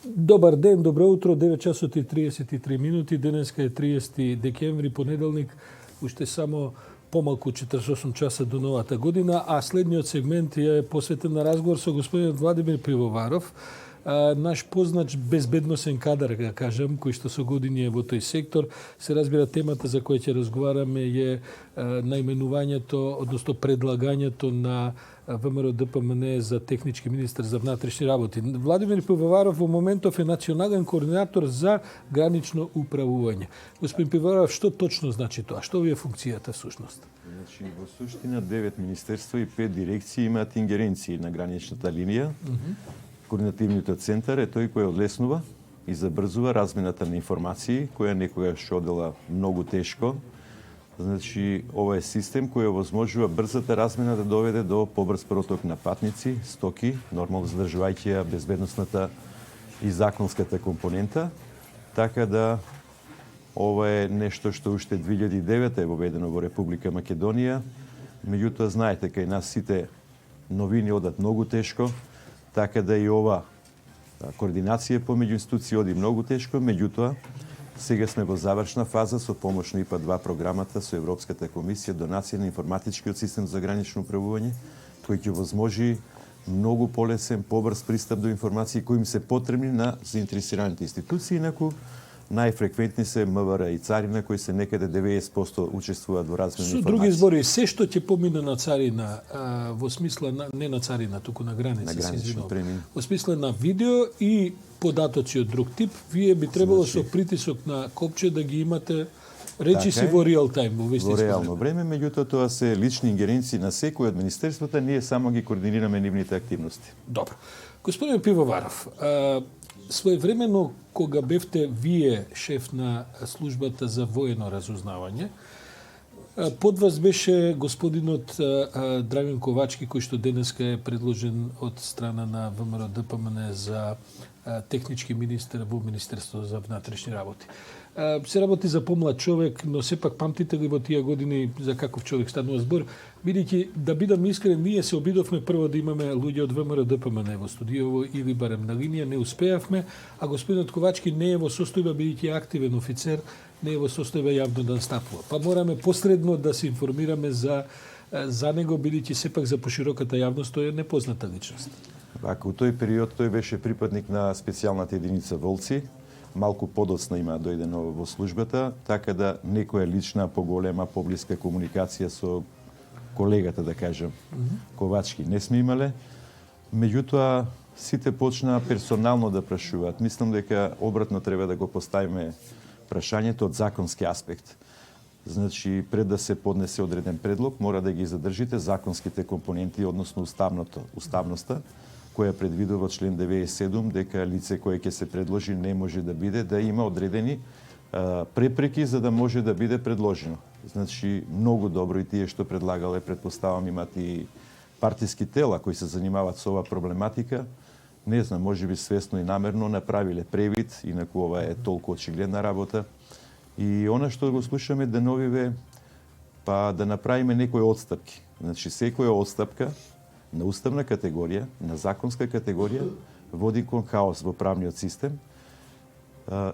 Добар ден, добро утро, 9 часот и 33 минути. Денеска е 30 декември, понеделник. Уште само помалку 48 часа до новата година, а следниот сегмент е посветен на разговор со господин Владимир Пивоваров, наш познат безбедносен кадар, да кажем, кој што со години е во тој сектор. Се разбира, темата за која ќе разговараме е наименувањето, односно предлагањето на ВМРО ДПМН за технички министар за внатрешни работи. Владимир Пивоваров во моментов е национален координатор за гранично управување. Господин Пивоваров, што точно значи тоа? Што ви е функцијата всушност? Значи, во суштина 9 министерства и 5 дирекции имаат ингеренции на граничната линија. Координативниот центар е тој кој одлеснува и забрзува размената на информации, која некогаш одела многу тешко. Значи, ова е систем кој овозможува брзата размена да доведе до побрз проток на патници, стоки, нормално задржувајќи ја безбедносната и законската компонента, така да ова е нешто што уште 2009 е воведено во Република Македонија. Меѓутоа, знаете, кај нас сите новини одат многу тешко, така да и ова координација помеѓу институции оди многу тешко, меѓутоа сега сме во завршна фаза со помош на ИПА-2 програмата со Европската комисија донација на информатичкиот систем за гранично управување, кој ќе возможи многу полесен, побрз пристап до информации кои им се потребни на заинтересираните институции, инаку најфреквентни се МВР и царина, кои се некаде 90% учествуваат во размена на информации. Со други збори, се што ќе помине на царина, во смисла не на царина, туку на граница, во смисла на видео и податоци од друг тип, вие би требало со притисок на копче да ги имате речиси во реал тајм, во вистинско реално време, меѓутоа тоа се лични ингеренции на секој од министерствата, ние само ги координираме нивните активности. Добро. Господин Пивоваров, своевремено кога бевте вие шеф на службата за воено разузнавање, под вас беше господинот Драган Ковачки, кој што денеска е предложен од страна на ВМРО ДПМН за технички министер во Министерството за внатрешни работи. Се работи за помлад човек, но сепак памтите ли во тие години за каков човек станува збор? Бидејќи, да бидам искрен, ние се обидовме прво да имаме луѓе од ВМРО ДПМН во студиово или барем на линија, не успеавме, а господинот Ковачки не е во состојба, бидејќи активен офицер, не е во состојба јавно да настапува. Па мораме посредно да се информираме за него, бидејќи сепак за пошироката јавност тој е непозната личност. Вака, у тој период тој беше припадник на специјалната единица Волци, малку подоцна има дојдено во службата, така да некоја лична, поголема, поблиска комуникација со колегата, да кажем, Ковачки не сме имале. Меѓутоа, сите почнаа персонално да прашуваат. Мислам дека обратно треба да го поставиме прашањето од законски аспект. Значи, пред да се поднесе одреден предлог, мора да ги задржите законските компоненти, односно уставноста, која предвидува член 97 дека лице кое ќе се предложи не може да биде, да има одредени препреки за да може да биде предложено. Значи, многу добро и тие што предлагале, предпоставам, имат и партиски тела кои се занимаваат со оваа проблематика. Не знам, може би свесно и намерно направиле превид, инаку ова е толку очигледна работа. И она што го слушаме деновиве, па да направиме некои отстапки. Значи, секоја отстапка на уставна категорија, на законска категорија, води кон хаос во правниот систем.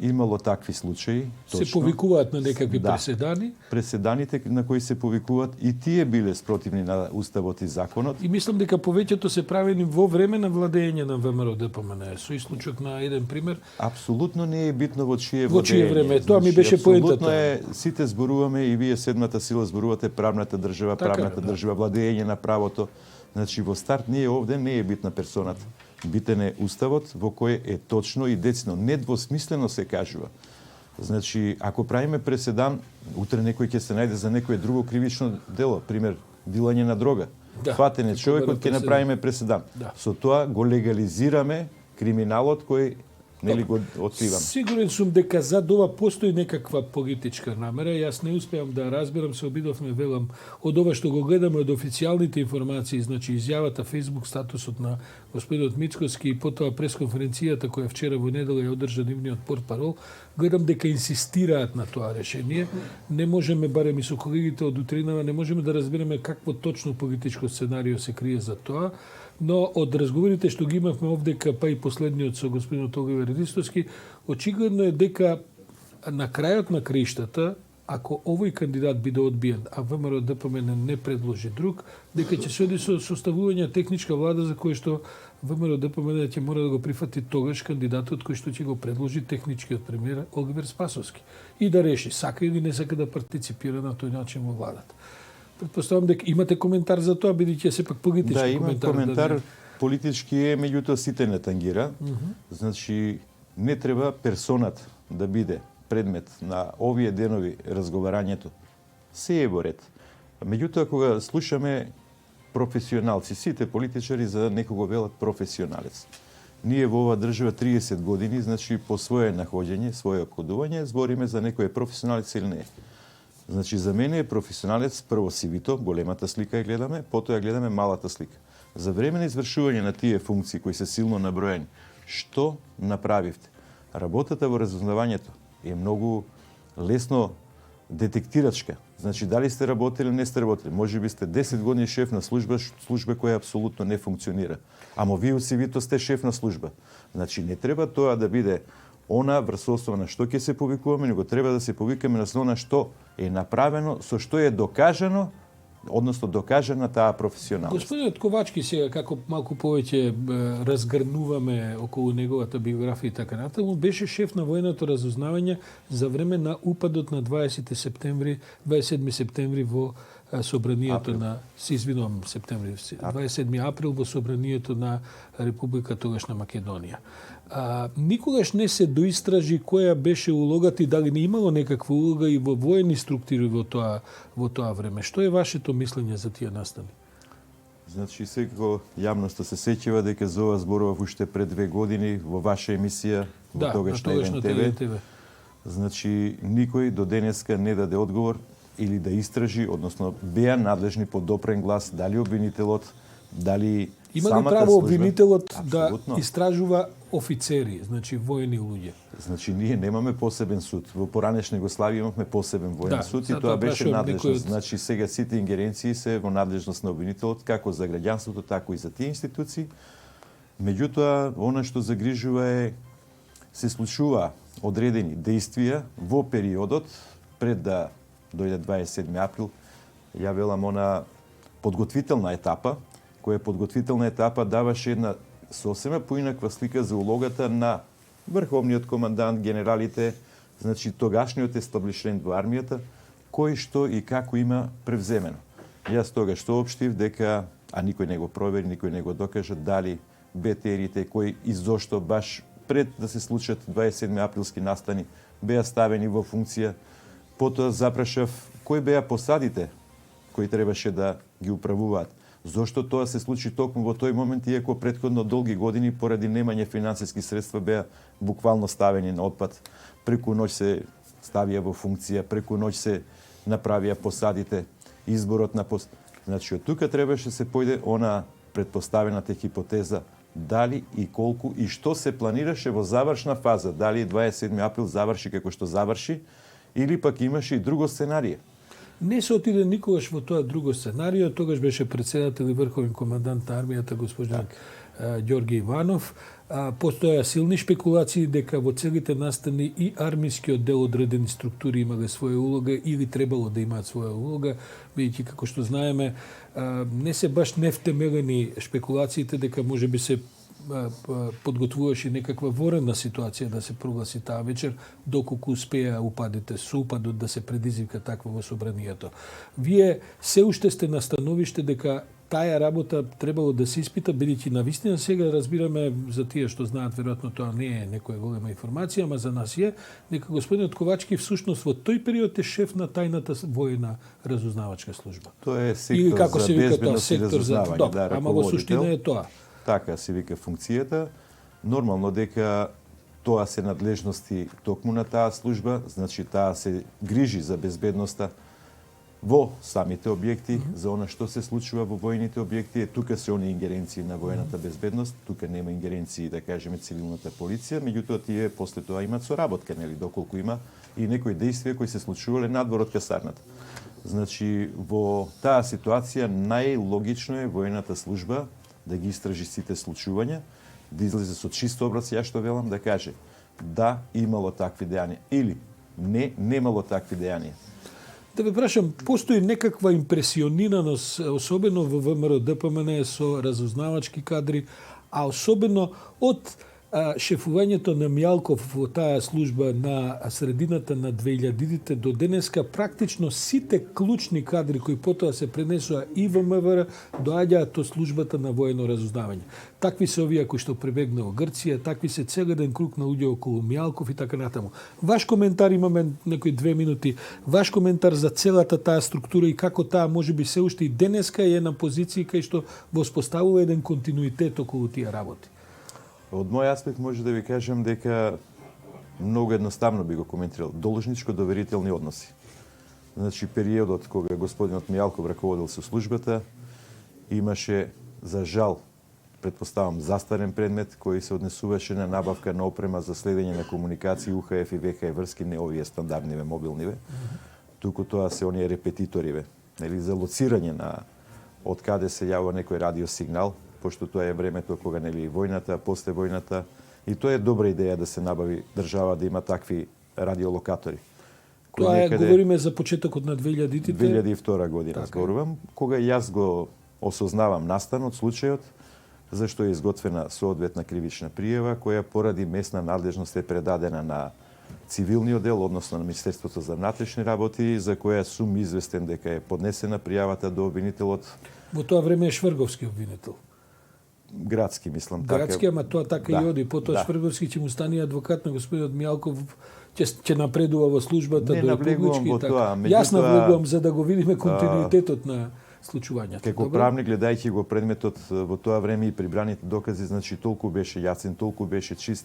Имало такви случаи. Точно. Се повикуваат на некакви преседани. Преседаните на кои се повикуваат и тие биле спротивни на уставот и законот. И мислам дека повеќето се правени во време на владење на ВМРО ДПМН. Со исклучок на еден пример. Апсолутно не е битно во чие владење. Во чие време. Тоа ми беше поентата. Апсолутно е, сите зборуваме и вие седмата сила зборувате правната држава, правната држава, владење на правото. Значи, во старт ние овде не е битна персоната. Битен е уставот во кој е точно и децно, недвосмислено се кажува. Значи, ако правиме преседан, утре некој ќе се најде за некое друго кривично дело, пример, дилање на дрога. Фатен е човекот, ќе направиме преседан. Со тоа го легализираме криминалот кој нели го откривам. Сигурен сум дека зад ова постои некаква политичка намера. Јас не успеам да разберам, се обидовме, велам, од ова што го гледаме од официјалните информации, значи изјавата, Facebook статусот на господинот Мицкоски и потоа пресконференцијата која вчера во недела ја одржа нивниот портпарол, гледам дека инсистираат на тоа решение. Не можеме, барем и со колегите од утринава, не можеме да разбереме какво точно политичко сценарио се крие за тоа. Но од разговорите што ги имавме овдека, па и последниот со господинот Оливер Ристовски, очигледно е дека на крајот на краиштата, ако овој кандидат биде одбиен, а ВМРО ДПМН не предложи друг, дека ќе се оди со составување техничка влада за кој што ВМРО ДПМН ќе мора да го прифати тогаш кандидатот кој што ќе го предложи техничкиот премиер Оливер Спасовски и да реши сака или не сака да партиципира на тој начин во владата. Предпоставам дека имате коментар за тоа, бидејќи сепак политички Да, имам коментар. Да Политички е, меѓутоа сите не тангира. Значи, не треба персонат да биде предмет на овие денови разговарањето. Се е во ред. Меѓутоа, кога слушаме професионалци, сите политичари за некого велат професионалец. Ние во оваа држава 30 години, значи по свое находење, свое кодување, збориме за некој е професионалец или не. Значи, за мене е професионалец прво сивито, големата слика ја гледаме, потоа ја гледаме малата слика. За време на извршување на тие функции кои се силно наброени, што направивте? Работата во разузнавањето е многу лесно детектирачка. Значи, дали сте работели или не сте работели. Може би сте 10 години шеф на служба која апсолутно не функционира. Ама вие од сивито сте шеф на служба. Значи, не треба тоа да биде она врз основа на што ќе се повикуваме, него треба да се повикаме на основа на што е направено, со што е докажано, односно докажана таа професионалност. Господинот Ковачки сега, како малку повеќе разгрнуваме околу неговата биографија и така натаму, беше шеф на военото разузнавање за време на упадот на 27 септември во собранието на, се извинувам, 27 април во собранието на Република тогашна Македонија. Никогаш не се доистражи која беше улогата и дали не имало некаква улога и во воени структури во тоа време. Што е вашето мислење за тие настани? Значи, секако јавноста се сеќава дека за ова зборував уште пред 2 години во ваша емисија, во тогашна ТВ. Значи, никој до денеска не даде одговор или да истражи, односно беа надлежни по допрен глас, дали обвинителот, дали има ли самата право служба? обвинителот Апсолутно. да истражува офицери, значи воени луѓе? Значи, ние немаме посебен суд. Во поранешна Југославија имавме посебен воен суд и тоа беше надлежност. Значи, сега сите ингеренции се во надлежност на обвинителот, како за граѓанството, така и за тие институции. Меѓутоа, она што загрижува е се случува одредени действија во периодот пред да дојде 27 април. Ја велам она подготвителна етапа, која подготвителна етапа даваше една сосема поинаква слика за улогата на врховниот командант, генералите, значи тогашниот естаблишмент во армијата, кој што и како има превземено. Јас тогаш соопштив дека, а никој не го провери, никој не го докаже, дали БТР-ите кои и зошто баш пред да се случат 27 априлски настани беа ставени во функција. Потоа запрашав кои беа посадите кои требаше да ги управуваат. Зошто тоа се случи токму во тој момент, иако претходно долги години поради немање финансиски средства беа буквално ставени на отпад. Преку ноќ се ставија во функција, преку ноќ се направија посадите, изборот на Значи, од тука требаше се појде она предпоставената хипотеза дали и колку и што се планираше во завршна фаза, дали 27 април заврши како што заврши, или пак имаше и друго сценарие. Не се отиде никогаш во тоа друго сценарио, тогаш беше председател и врховен командант на армијата господин Ѓорги Иванов. Постоја силни шпекулации дека во целите настани и армискиот дел одредени структури имале своја улога или требало да имаат своја улога, бидејќи како што знаеме не се баш невтемелени шпекулациите дека можеби се подготвуваше некаква воредна ситуација да се прогласи таа вечер, доколку успеа упадите со упадот да се предизвика такво во собранието. Вие се уште сте на становиште дека таа работа требало да се испита, бидејќи навистина сега разбираме за тие што знаат, веројатно тоа не е некоја голема информација, ама за нас е дека господинот Ковачки всушност во тој период е шеф на тајната воена разузнавачка служба. Тоа е сектор за безбедност и разузнавање, да, ама во суштина е тоа. Така се вика функцијата. Нормално дека тоа се надлежности токму на таа служба, значи таа се грижи за безбедноста во самите објекти, за она што се случува во војните објекти. Тука се они ингеренции на воената безбедност, тука нема ингеренции, да кажеме, цивилната полиција, меѓутоа тие после тоа имаат соработка, нели, доколку има и некои действија кои се случувале надвор од касарната. Значи, во таа ситуација најлогично е воената служба да ги истражи сите случувања, да излезе со чист образ, ја што велам, да каже да, имало такви дејанија или не, немало такви дејанија. Да ве прашам, постои некаква импресионираност, особено во ВМРО ДПМН со разузнавачки кадри, а особено од шефувањето на Мјалков во таа служба на средината на 2000-тите до денеска, практично сите клучни кадри кои потоа се пренесоа и во МВР доаѓаат од службата на воено разузнавање. Такви се овие кои што пребегна во Грција, такви се цел еден круг на луѓе околу Мјалков и така натаму. Ваш коментар, имаме некои 2 минути, ваш коментар за целата таа структура и како таа можеби се уште и денеска е на позиција кај што воспоставува еден континуитет околу тие работи. Од мој аспект може да ви кажам дека многу едноставно би го коментирал. Должничко-доверителни односи. Значи, периодот кога господинот Мијалков раководел со службата, имаше, за жал, предпоставам, застарен предмет кој се однесуваше на набавка на опрема за следење на комуникации УХФ и ВХФ врски, не овие стандардниве, мобилниве, туку тоа се оние репетиториве, нели, за лоцирање на од каде се јавува некој радиосигнал, пошто тоа е времето кога нели војната, после војната, и тоа е добра идеја да се набави држава да има такви радиолокатори. Тоа е, говориме за почетокот на 2000-тите. 2002 година, така зборувам, кога јас го осознавам настанот, случајот, зашто е изготвена соодветна кривична пријава, која поради местна надлежност е предадена на цивилниот дел, односно на Министерството за внатрешни работи, за која сум известен дека е поднесена пријавата до обвинителот. Во тоа време е Шврговски обвинител. Градски, мислам. Градски, ама тоа така да, и оди. Потоа Шврговски ќе му стане адвокат на господинот Мјалков, ќе напредува во службата до републички. Не тоа, јас навлегувам за да го видиме континуитетот на случувањата. Како правник, гледајќи го предметот во тоа време и прибраните докази, значи толку беше јасен, толку беше чист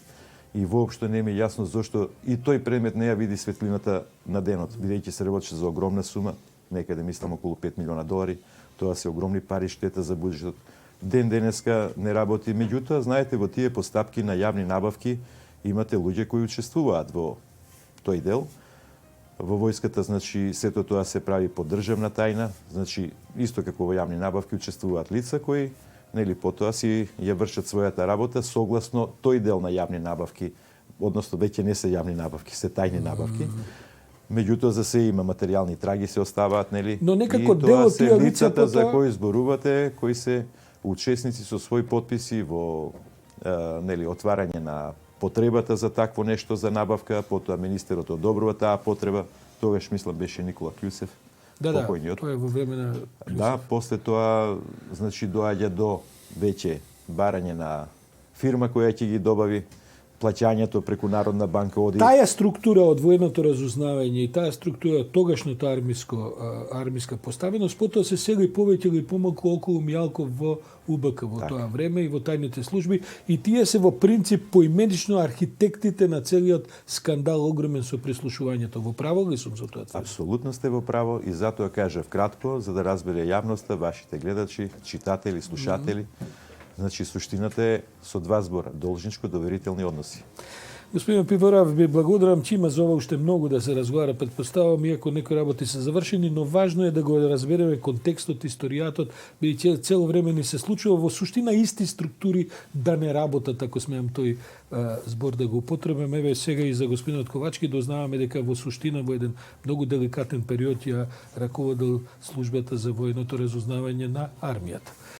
и воопшто не ми е јасно зошто и тој предмет не ја види светлината на денот, бидејќи се работеше за огромна сума, некаде мислам околу 5 милиона долари, тоа се огромни пари штета за буџетот. Ден денеска не работи. Меѓутоа, знаете, во тие постапки на јавни набавки имате луѓе кои учествуваат во тој дел. Во војската, значи, сето тоа се прави по државна тајна, значи, исто како во јавни набавки учествуваат лица кои, нели, потоа си ја вршат својата работа согласно тој дел на јавни набавки, односно веќе не се јавни набавки, се тајни набавки. Меѓутоа, за се има материјални траги се оставаат, нели? Но некако и дел тоа од се тие лица лицата за потоа кои зборувате, кои се учесници со своји потписи во нели, отварање на потребата за такво нешто за набавка, потоа министерот одобрува таа потреба, тогаш мислам беше Никола Кљусев, покојниот. Тоа е во време на Кљусев. Да, после тоа значи доаѓа до веќе барање на фирма која ќе ги добави плаќањето преку Народна банка оди. Таа структура од военото разузнавање и таа структура од тогашното армиска поставеност потоа се сега и повеќе или помалку околу Мјалков во УБК во тоа време и во тајните служби и тие се во принцип поименично архитектите на целиот скандал огромен со прислушувањето. Во право ли сум за тоа? Апсолутно сте во право и затоа кажав кратко за да разбере јавноста, вашите гледачи, читатели, слушатели. Значи, суштината е со два збора, должничко-доверителни односи. Господин Пиварав, ви благодарам, че има за ова уште многу да се разговара, предпоставам, иако некои работи се завршени, но важно е да го разбереме контекстот, историјатот, бидејќи цело време ни се случува во суштина исти структури да не работат, ако смеам тој збор да го употребам. Еве сега и за господинот Ковачки дознаваме дека во суштина во еден многу деликатен период ја раководел службата за военото разузнавање на армијата.